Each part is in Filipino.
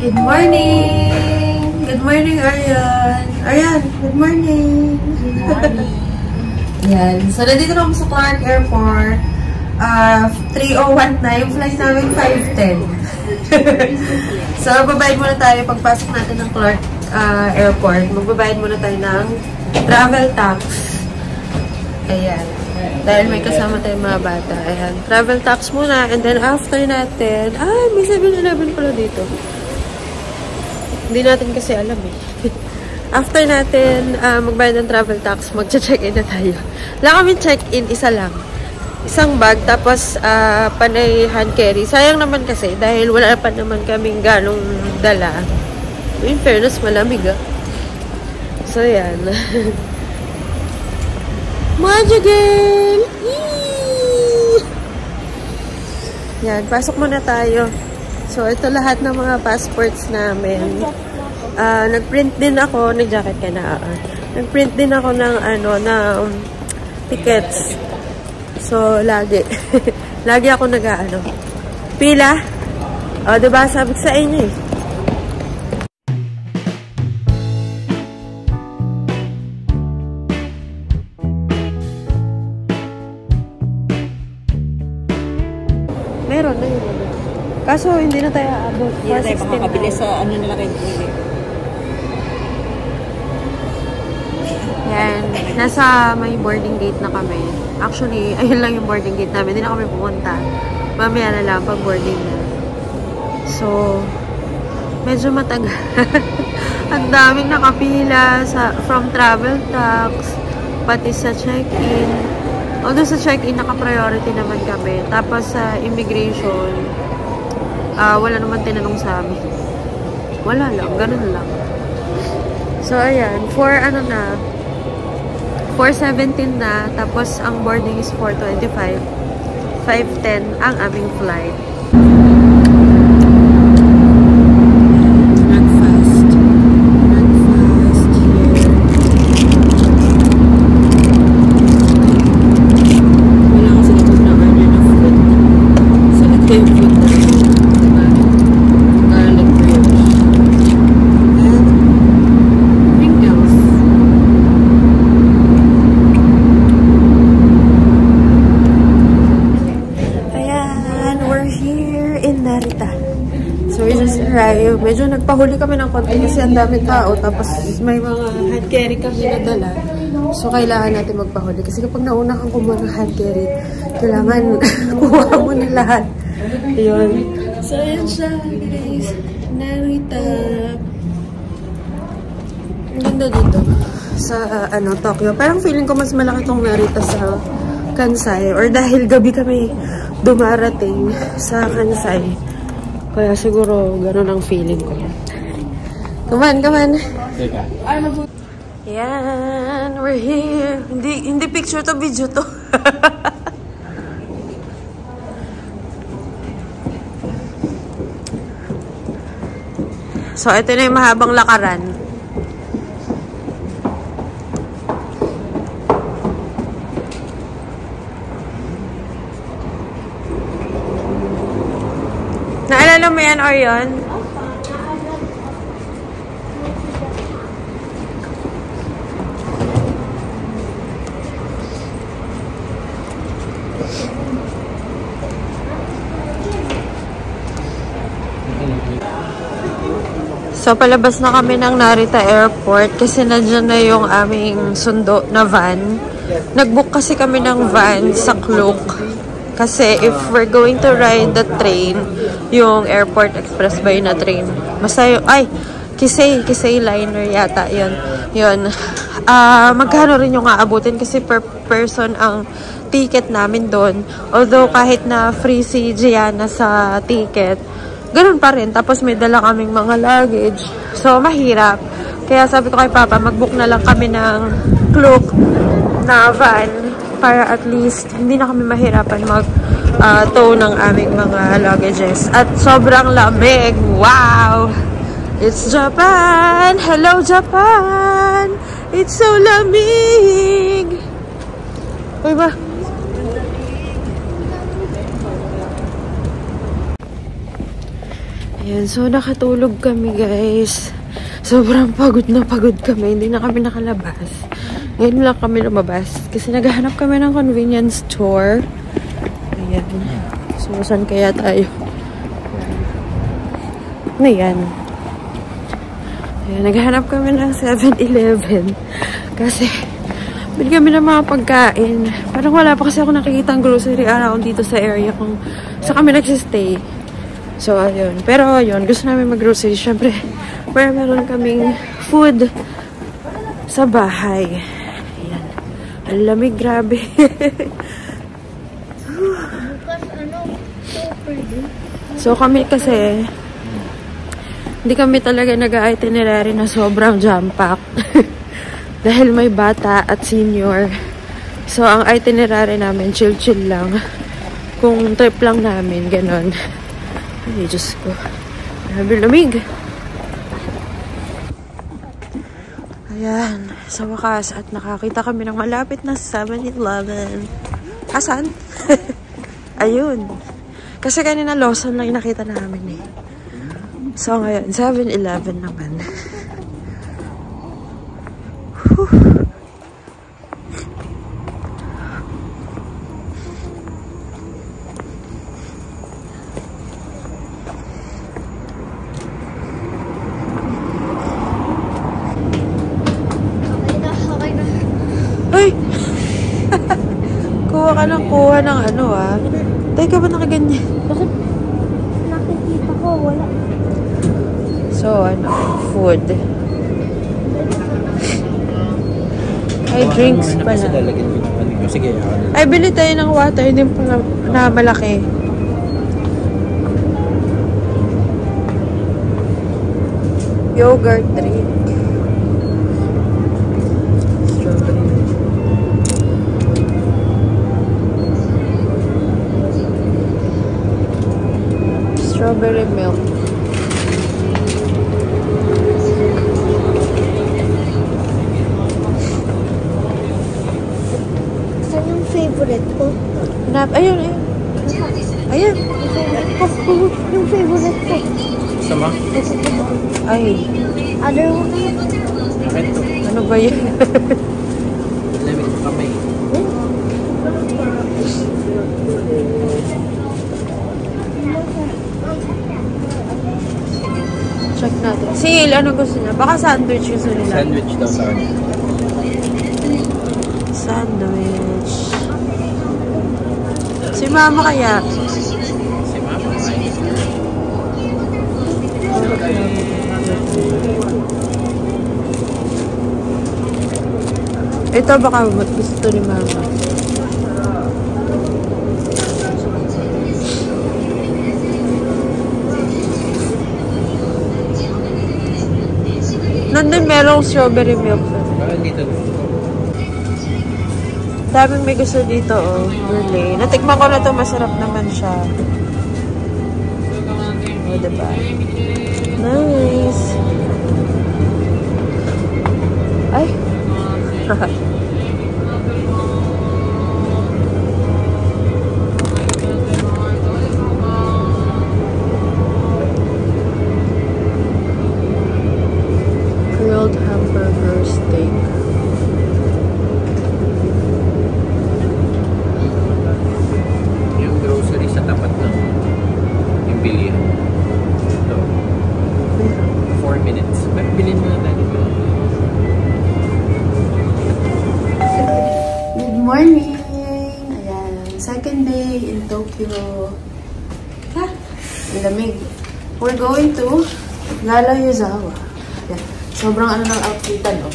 Good morning! Good morning, Arian! Arian, good morning! Good morning! Yan. So, nandito na kami sa Clark Airport. 3:01 na. Yung flight namin 5:10. So, magbabayad muna tayo pagpasok natin ng Clark Airport. Magbabayad muna tayo ng travel tax. Ayan. Dahil may kasama tayong mga bata. Ayan. Travel tax muna. And then, after natin, may 7-Eleven pala dito. Hindi natin kasi alam eh. After natin magbayad ng travel tax, magche-check-in na tayo. Wala kami check-in, isa lang. Isang bag, tapos panay hand carry. Sayang naman kasi, dahil wala pa naman kaming ganong dala. In fairness, malamig ah. So, yan. Magical! Yan, pasok muna tayo. So, ito lahat ng mga passports namin. Nag-print din ako, nag-jacket ka na. Nag-print din ako ng, tickets. So, lagi. Lagi ako pila. O, diba? Sabi ko sa inyo eh. Meron na yun. Kaso, hindi na tayo aabot. Hindi na tayo makakabili sa na lang kayo. Yan. Nasa may boarding gate na kami. Actually, ayun lang yung boarding gate namin. Hindi na kami pumunta. Mamaya na lang pag boarding na. So, medyo matagal. Ang daming nakapila from travel tax, pati sa check-in. Although sa check-in, naka-priority naman kami. Tapos sa immigration, wala naman tinanong sa amin. Wala lang. Ganun lang. So, ayan. 4:17 na. Tapos, ang boarding is 4:25. 5:10 ang aming flight. Medyo nagpahuli kami ng konti kasi ang daming tao, tapos may mga hand carry kami na dala. So, kailangan natin magpahuli. Kasi kapag nauna kang kumuha ng hand carry, kailangan kuha mo ni lahat. Yun. So, ayan siya, guys. Narita. Ang ganda dito sa, Tokyo. Parang feeling ko mas malaki tong Narita sa Kansai. Or dahil gabi kami dumarating sa Kansai. Kaya siguro, gano'n ang feeling ko. Come on, come on. Yan, we're here. Hindi picture to, video to. So, ito na yung mahabang lakaran. Naalala mo yan, Orion? So, palabas na kami ng Narita Airport kasi nandiyan na yung aming sundo na van. Nag-book kasi kami ng van sa Klook. Kasi if we're going to ride the train, yung Airport Express ba yun na train? Basta yung, Kisei Liner yata, yun. Magkano rin yung aabutin kasi per person ang ticket namin doon. Although kahit na free si Gianna sa ticket, ganun pa rin. Tapos may dala kaming mga luggage. So, mahirap. Kaya sabi ko kay Papa, mag-book na lang kami ng Klook na van. Para at least, hindi na kami mahirapan mag-tow ng aming mga luggages. At sobrang lamig. Wow! It's Japan! Hello, Japan! It's so lamig! Uy ba? Ayan, so nakatulog kami guys. Sobrang pagod na pagod kami. Hindi na kami nakalabas. Ngayon lang kami lumabas. Kasi naghahanap kami ng convenience store. Ayan. So, saan kaya tayo? Ano yan? Ayan, naghahanap kami ng 7-Eleven. Kasi, bili kami ng mga pagkain. Parang wala pa kasi ako nakikita ang grocery around dito sa area kung saan kami nagsistay. So, ayun. Pero, ayun. Gusto namin mag-grocery. Siyempre, meron kaming food sa bahay. Ayan. Ang lamig, grabe. So, kami kasi, hindi kami talaga nag-itinerary na sobrang jam-pack. Dahil may bata at senior. So, ang itinerary namin, chill-chill lang. Kung trip lang namin, ganon. Ay, Diyos ko. Grabe lamig. Ayan. Sa wakas. At nakakita kami ng malapit na 7-Eleven. Asan? Ayun. Kasi kanina Lawson lang yung nakita namin eh. So ngayon, 7-Eleven naman. Whew. Kuha ng ano ah. Teka ba nakaganyan? Bakit nakikita ko? Wala. So, ano, food. Ay, drinks pala. Sige, ay, bili tayo ng water. Hindi pala na malaki. Yogurt drink. Strawberry milk. Saan yung favorite ko? Ayun, ayun. Ayun. Yung favorite ko. Sama? Ay. Other one. Ano ba yun? Lamig ko kamay. Check natin. Sil, ano gusto niya? Baka sandwich gusto nila. Sandwich daw sa akin. Sandwich. Si mama kaya? Si mama ay. Ito baka gusto ni mama. Nandun merong strawberry milk. Parang dito. Daming may gusto dito, oh. Burley. Natikman ko na to, masarap naman siya. Oh, diba? Nice. Ay. Grilled hamburger steak. Yung grocery sa tapat ng yung bilihan. Ito. 4 minutes. Pero bilhin mo na tayo. Good morning! Ayan. Second day in Tokyo. Ha? Lamig. We're going to Lalaizawa. Ayan. Sobrang ano ng outfitan, oh.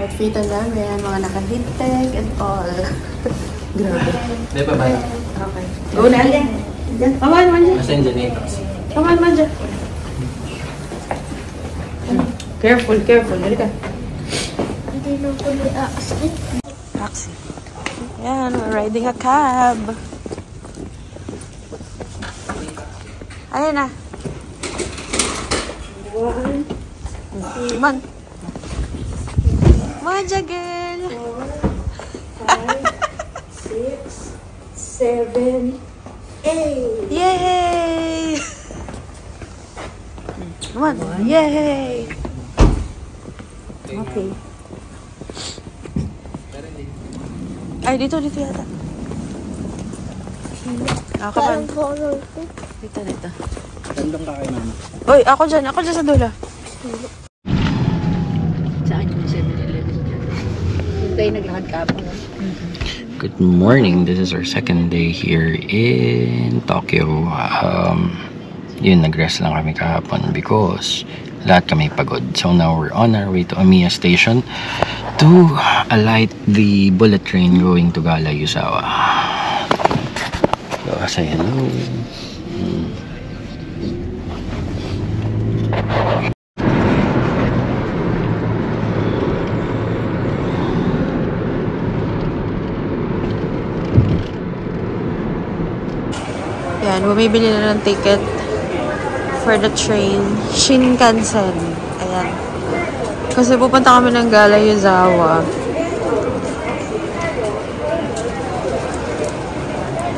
Outfitan namin. Mga naka-heat-tech and all. Grabe. Di ba ba? Okay. Go na. Come on, Manja. Asan dyan ito kasi? Come on, Manja. Careful, careful. Halika. Hindi na ko ni-accept. Taxi. Ayan, we're riding a cab. Ayan na. Come on. Manja, girl. 5, 6, 7, 8. Yay! One. Yay! Okay. Ay, dito yata. Ako man. Parang color ko. Dito. Tandang ka kay mama. Uy, ako dyan sa dulo. Saan yung 7-Eleven dyan? Yung tayo naglakad ka pa. Good morning. This is our second day here in Tokyo. Yun, nag-rest lang kami kahapon because lahat kami pagod. So now we're on our way to Omiya Station to alight the bullet train going to Gala Yuzawa. So, say hello. Yan, bumibili na ng ticket for the train. Shinkansen. Ayan. Kasi pupunta kami ng Gala Yuzawa.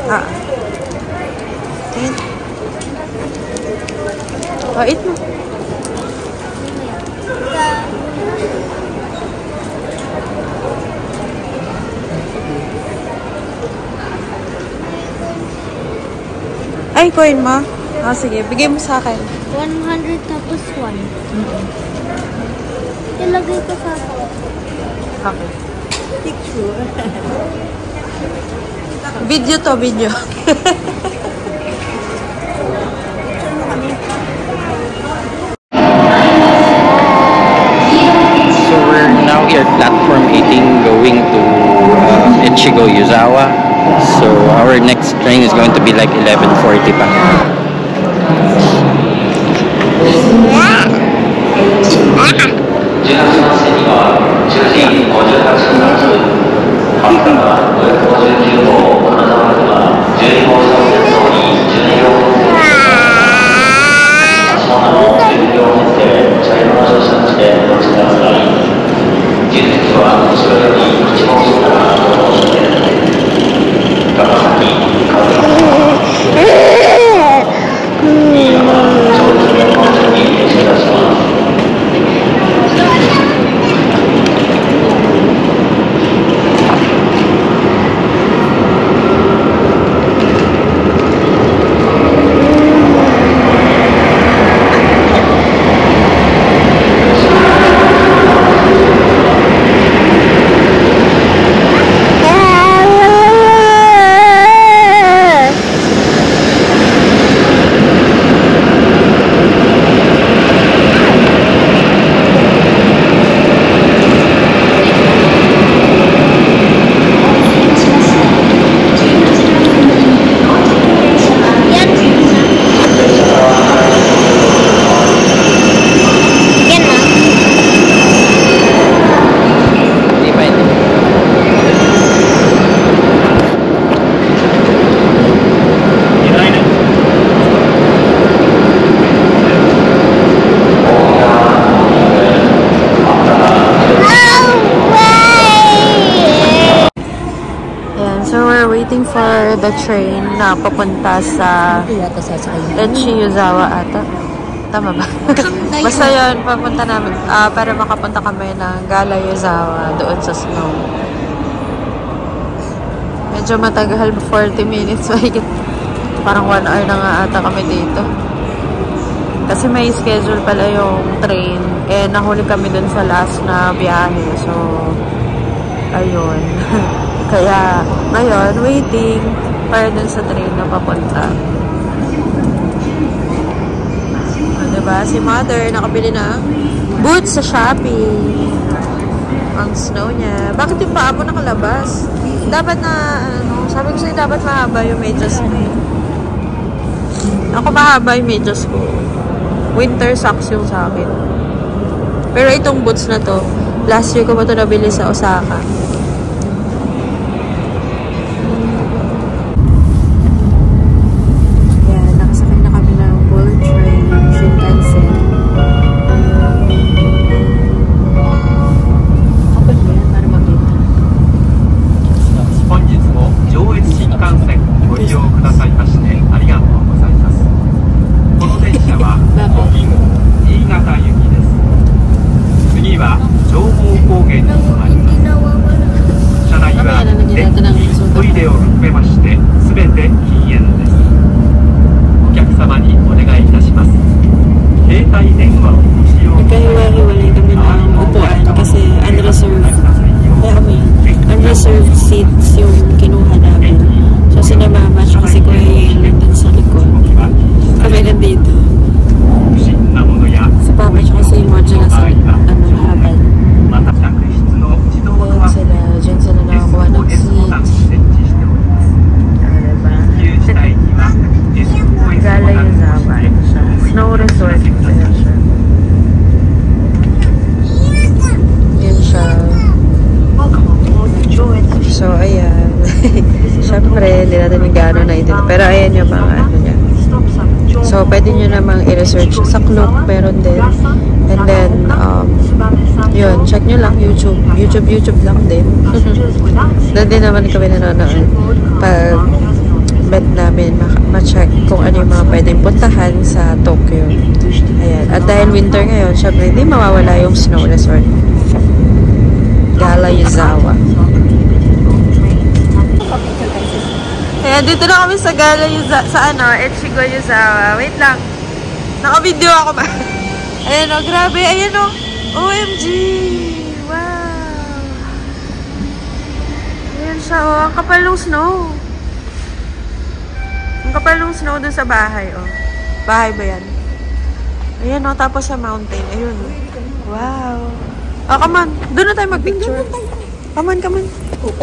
Ayan. Wait mo. Ay, coin mo? Sige. Bigay mo sa akin. 100 tapos 1. Ilagay ko sa akin. Okay. Picture. Video to, video. So we're now here at platform 18 going to Ichigo Yuzawa. So our next train is going to be like 11:40 pa. Waiting for the train na papunta sa Yuzawa ata. Tama ba? Basta yun, papunta namin para makapunta kami ng Gala Yuzawa doon sa snow. Medyo matagal, 40 minutes. Parang 1 hour na nga ata kami dito. Kasi may schedule pala yung train. Eh, nahuli kami dun sa last na biyahe. So, ayun. Kaya, ngayon, waiting para dun sa train na papunta. Diba? Si Mother, nakabili na boots sa Shopee. Ang snow niya. Bakit yung paa mo nakalabas? Dapat na, sabi ko sa'yo, dapat mahaba yung medyas mo. Ako mahaba yung medyas ko. Winter socks yung sa akin. Pero itong boots na to, last year ko pa ito nabili sa Osaka. Pero ayan yung mga ano niya. So, pwede nyo namang i-research sa Klook, meron din. And then, yun, check nyo lang YouTube. YouTube lang din. Doon din naman kami nanonood. Pag bet namin, ma-check kung ano yung mga pwedeng puntahan sa Tokyo. Ayan. At dahil winter ngayon, syempre, hindi mawawala yung snow resort. Gala Yuzawa. Ayan, dito na kami sa Gala Yuzawa, sa Echigo Yuzawa. Wait lang. Naka-video ako ba? Ayan o, grabe. Ayan o. OMG! Wow! Ayan siya o. Ang kapal ng snow. Ang kapal ng snow dun sa bahay o. Bahay ba yan? Ayan o, tapos sa mountain. Ayun o. Wow! Oh, come on. Doon na tayo mag-picture. Come on.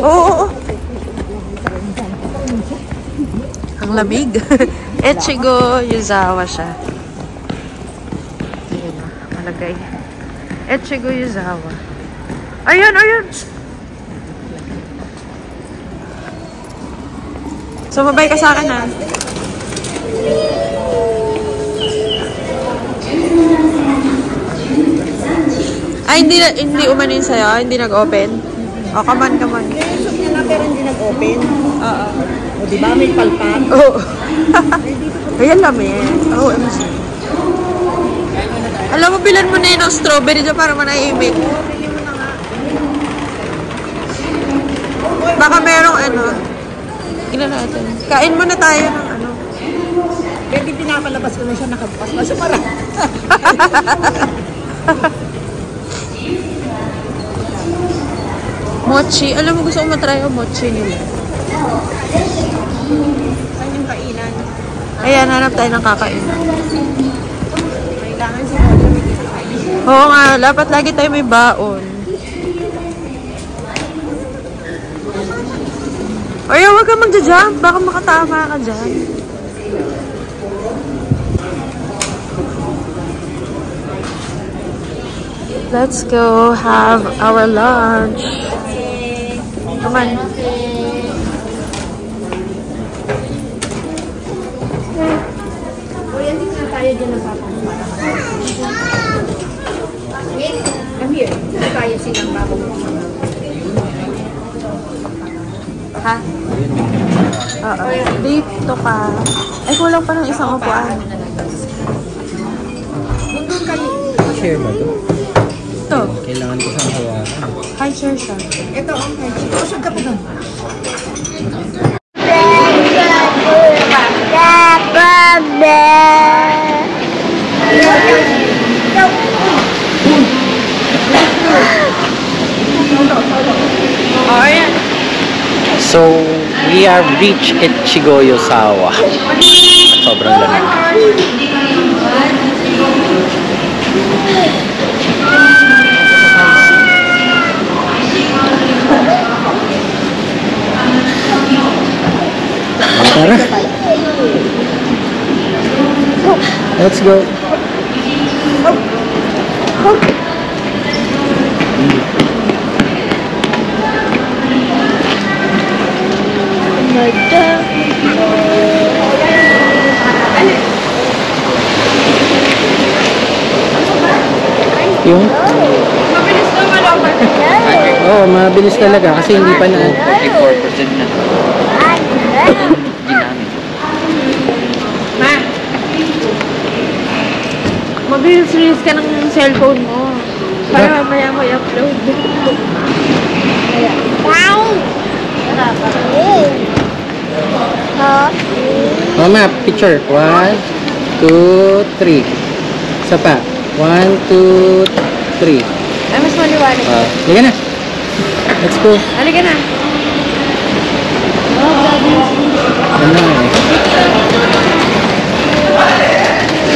Oo. Ang lamig. Echigo Yuzawa siya. Ayan o, malagay. Echigo Yuzawa. Ayun. So, mabay ka sa akin, ha? Ay, hindi umano yun sa'yo? Hindi nag-open? Oh, come on. Yung niya na pero hindi nag-open. Oo. O diba may palpak? Oo. Ayan namin. Oo, alam mo, bilan mo na yun ng strawberry dyan para manahimik. Baka merong Tignan natin. Kain muna tayo ng Pwede pinapalabas ko na siya nakabukas. Masya para. Mochi. Alam mo, gusto ko matry yung mochi nila. Saan yung kainan? Ayan, hanap tayo ng kakainan. Kailangan si Mojo may kakain. Oo nga, dapat lagi tayo may baon. Ayaw, wag ka magja-jump. Baka makatama ka dyan. Let's go have our lunch. Come on. Kuya, hindi na tayo dyan nagpapamumara. Come here. Hindi tayo silang papamumara. Ha? Oo. Dito ka. Ay, kulang pa ng isang upuan. Nandun kayo. Share ba ito? Ito. Kailangan ko siyang hawakan. High chair siya. Ito ang hygiene. Kusog ka pa doon. Oh, ayan. So, we have reached Echigo Yuzawa. Sobrang lamig. Tara. Let's go. Yung? Mabilis na malaman. Oo, mabilis talaga kasi hindi pa na 44% na. Ma, mabilis ka ng cellphone mo. Para mamaya mo i-upload. Mama, picture. 1, 2, 3. Isa pa. 1, 2, 3. Ay, mas maliwanag. Halika na. Let's go. Halika na.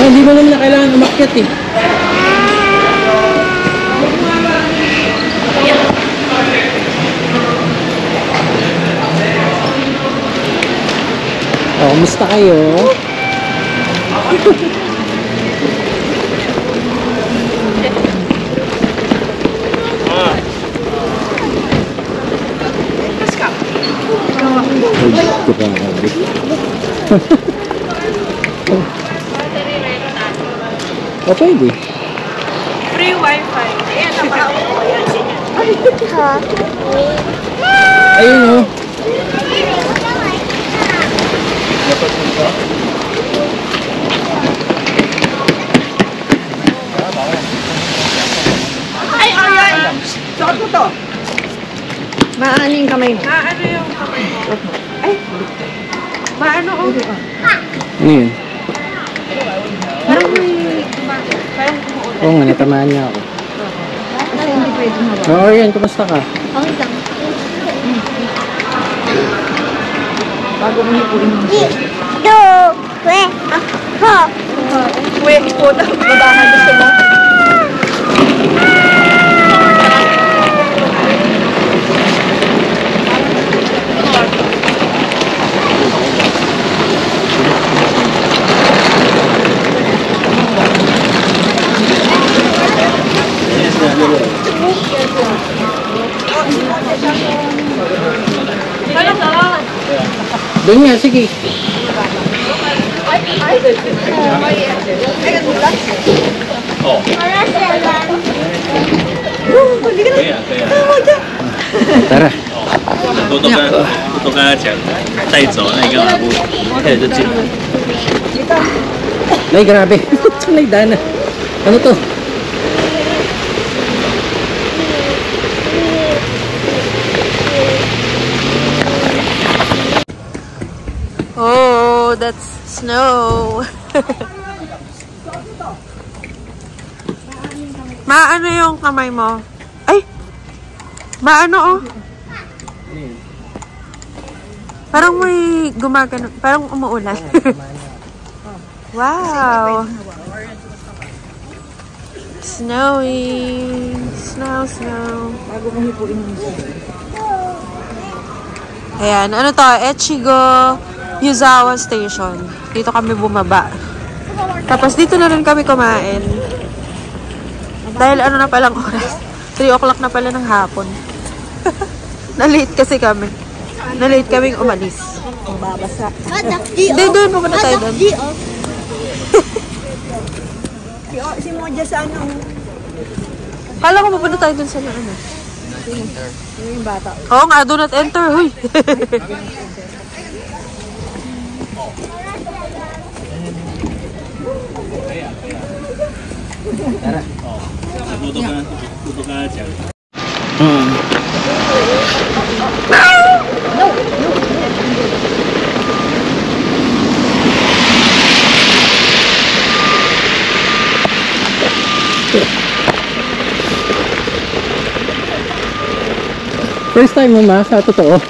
Ano hindi mo naman na kailangan umakyat eh. Oh, kumusta kayo? Let's go. O, pwede. Free wifi. Ayan, napakawin ko yan. Ayun o. Ay, ay, ay! Suot mo to. Maano yung kamay mo? Maano yung kamay mo? Ay! Maano o? Ano yun? Parang may gumagano. Parang umuulan. Oo nga, natamaan niya ako. Kasi hindi pwede mababa. Oo, Arian, kumusta ka? Okay lang. Bago mo hipuin mo. Uwe, ipuna. Babahan gusto mo? Doon nga, sige. Tara. 都跟他讲，带走那个马步，开始就进。 Ay, grabe. Tunay dana. Ano to? Oh, that's snow. Maano yung kamay mo? Ay! Maano oh? Parang may gumagano. Parang umuulan. Wow! Snowy. Snow, snow. Bago mo hipuin mo. Ayan. Ano to? Echigo Yuzawa Station. Dito kami bumaba. Tapos dito na rin kami kumain. Dahil ano na palang oras. 3 o'clock na pala ng hapon. Na-late kasi kami. Na-late kaming umalis. Babasa. Hindi, doon. Pupunta tayo doon. Si Moja sa ano? Kala ko pupunta tayo doon sa ano. Yung bata. Oo nga, do not enter. Huy.都跟他讲。 First time mo ma, sa totoo.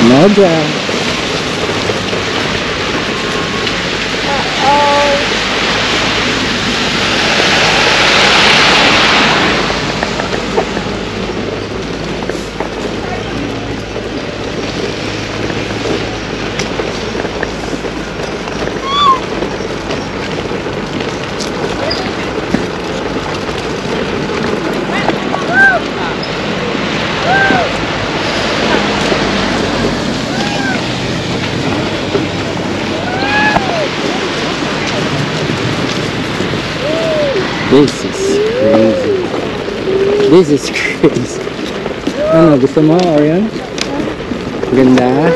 Moja. This is crazy. This is crazy. Ano, gusto mo, Orion? Ganda.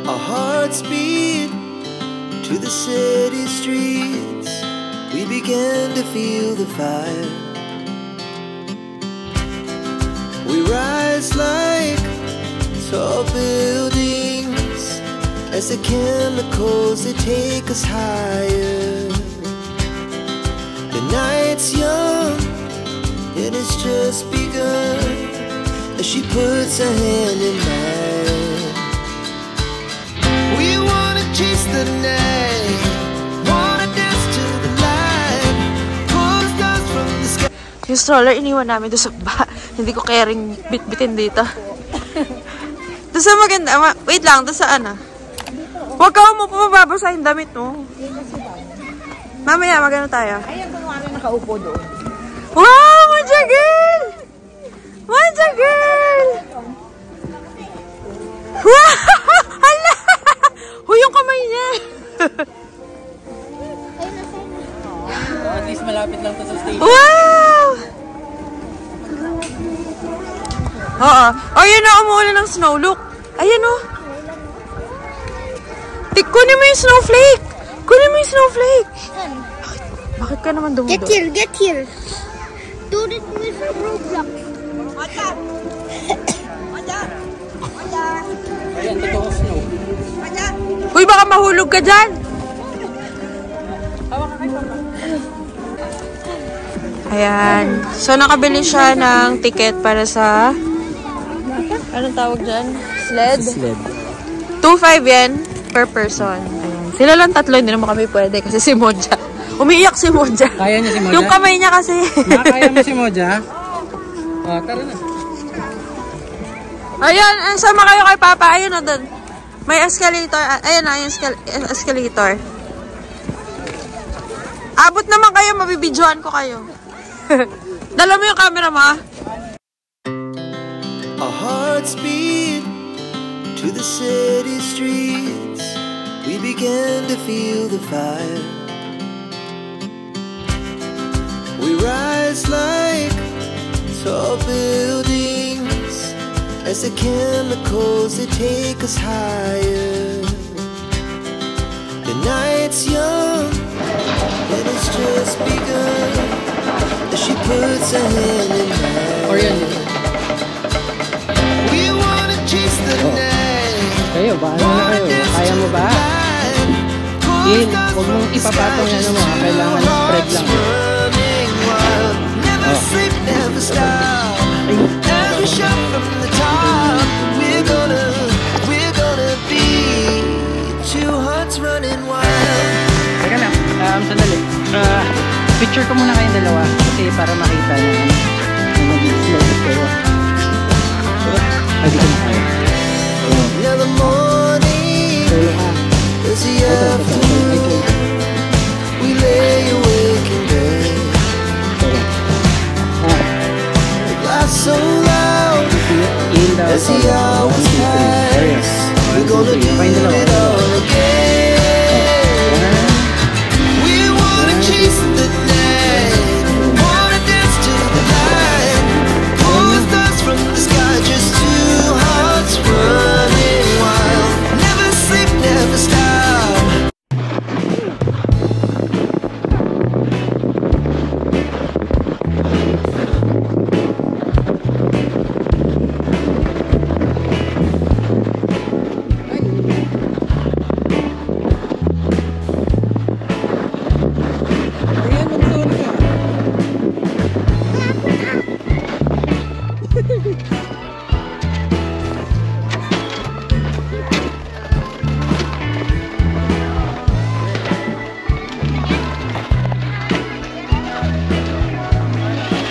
Our hearts beat to the city streets. We began to feel the fire. We rise like tall buildings as the chemicals they take us higher. night's young, and it's just begun. As she puts her hand in mine, we wanna chase the night, wanna dance to the light, pull the stars from the sky. Yung stroller, iniwan namin doon sa baba. Hindi ko kaya ring bit-bitin dito. Doon sa maganda. Wait lang, doon saan ah? Huwag ka mo pumababasa yung damit mo. Mamaya, magano tayo? Ayan, kunwari nakaupo doon. Wow! Moja girl! Moja girl! Wow! Hala! Huy, yung kamay niya! At least malapit lang to sa station. Wow! Oo. Oh, yun na, umuulan ng snow. Look. Ayan o. Kunin mo yung snowflake! Kunin mo yung snowflake! Bakit ka naman dumudo? Get here. Do it with a Roblox. Ayan, totoo snow. Uy, baka mahulog ka dyan! Ayan. So, nakabili siya ng ticket para sa... Anong tawag dyan? Sled? Sled. 2.5 yen per person. Ayan. Sila lang tatlo, hindi naman kami pwede kasi si Moja. Umiiyak si Moja. Kaya niya si Moja? Yung kamay niya kasi. Nakakaya mo si Moja? Oh, tara na. Ayan, sama kayo kay Papa. Ayun na doon. May escalator. Ayan na, yung escalator. Abot naman kayo, mabibidyoan ko kayo. Dala mo yung camera mo, ah. Our hearts beat to the city streets. We began to feel the fire. We rise like tall buildings as the chemicals, they take us higher. The night's young, and it's just begun. As she puts her hand in mine, we wanna chase the night. Kayo, bahala na kayo. Kaya mo ba? Huwag mong ipapatong yan mo. Kailangan spread lang. Never sleep, never stop. As we shout from the top, we're gonna be two hearts running wild. Teka na, sandali. Picture ko muna kayong dalawa kasi para makita na mag-slow kayo. Ay, di ko na kaya. Now the morning is the afternoon. We lay awake in bed. The glass so loud as the hours pass. We're gonna do it all again. We wanna chase the night, wanna dance to the light, pull the stars from the sky, just two hearts running wild. Never sleep, never stop.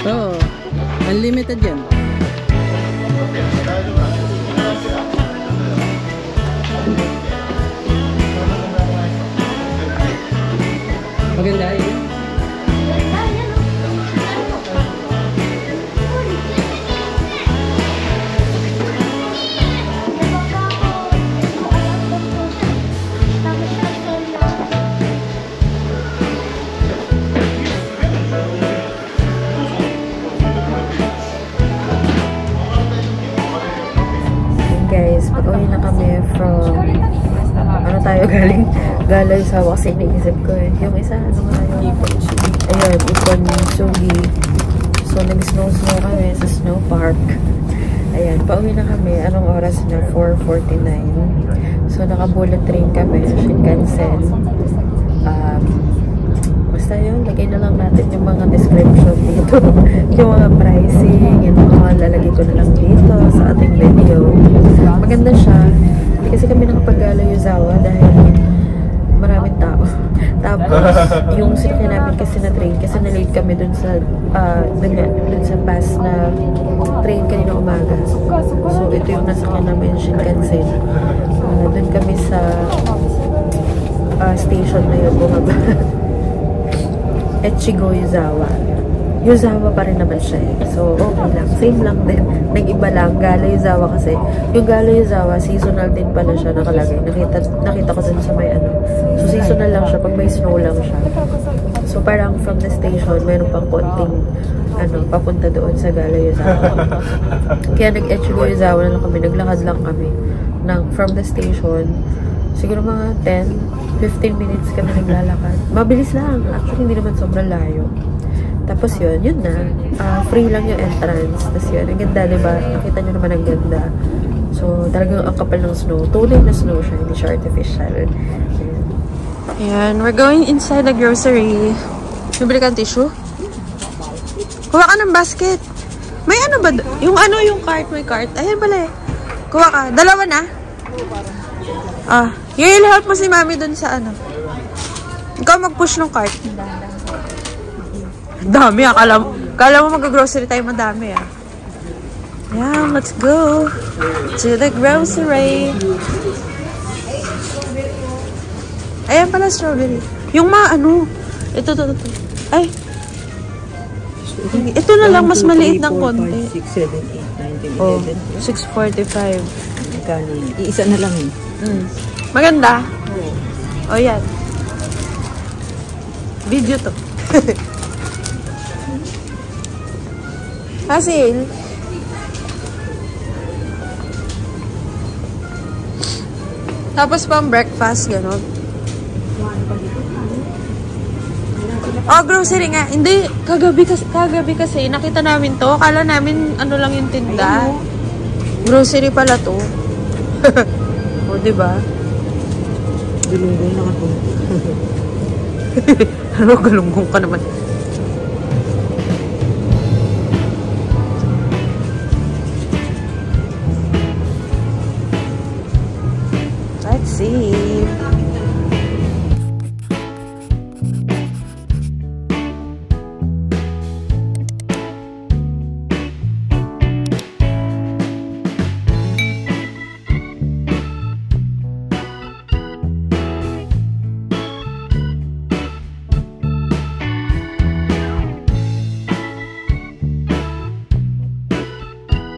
Oo, unlimited yan. Maganda yun. Guys, pag-uwi na kami from ano tayo galing? Galay sa kasi iniisip ko eh. Yung isa, ano nga yun? Ayun, Ipon Sugi. So, nag-snow kami sa snow park. Ayan, pauwi na kami. Anong oras na? 4:49. So, naka-bullet train kami. Shinkansen. basta yun, lagay na lang natin yung mga description dito. Yung mga pricing, yung mga lalagay ko na lang dito sa ating video. Maganda siya. Hindi kasi kami nakapag-gala Yuzawa dahil maraming tao. Tapos, yung sinakyan namin kasi na train, kasi na-late kami dun sa past na train kanina umaga. So, ito yung nasakyan namin, Shinkansen. Dun kami sa station na yun, bumaba. Echigo Yuzawa. Yuzawa pa rin naman siya eh. So, okay lang. Same lang din. Nag-iba lang. Gala Yuzawa kasi. Yung Gala Yuzawa, seasonal din pala siya nakalagay. Nakita ko dun sa may ano. So, seasonal lang siya. Pag may snow lang siya. So, parang from the station, mayroon pang konting papunta doon sa Gala Yuzawa. Kaya nag-Echigo Yuzawa na lang kami. Naglakad lang kami. From the station, siguro mga 10-15 minutes kami naglalakad. Mabilis lang. Actually, hindi naman sobrang layo. Tapos yun na. Free lang yung entrance. Tapos yun, ang ganda, diba? Nakita nyo naman ang ganda. So, talagang ang kapal ng snow. Tunay na snow siya, hindi siya artificial. Ayan, we're going inside the grocery. Bibili ka ng tissue? Kuha ka ng basket. May ano ba? Yung cart, may cart. Ayan pala eh. Kuha ka. Dalawa na? You'll help mo si mami dun sa ano. Ikaw mag-push ng cart. Dami kala mo mag-grocery tayo madami Yeah, let's go to the grocery. Ayan pala strawberry. Yung ito. Ay. Ito na lang, mas maliit ng konti. 6, 7, 8, 9, 10, 11. 6.45. Iisa na lang Maganda? O yan. Video to. Hasil. Tapos pang breakfast, gano'n. Grocery nga. Hindi, kagabi kasi nakita namin to. Akala namin ano lang yung tinda. Grocery pala to. O, diba? Galunggong na ito. Galunggong ka naman.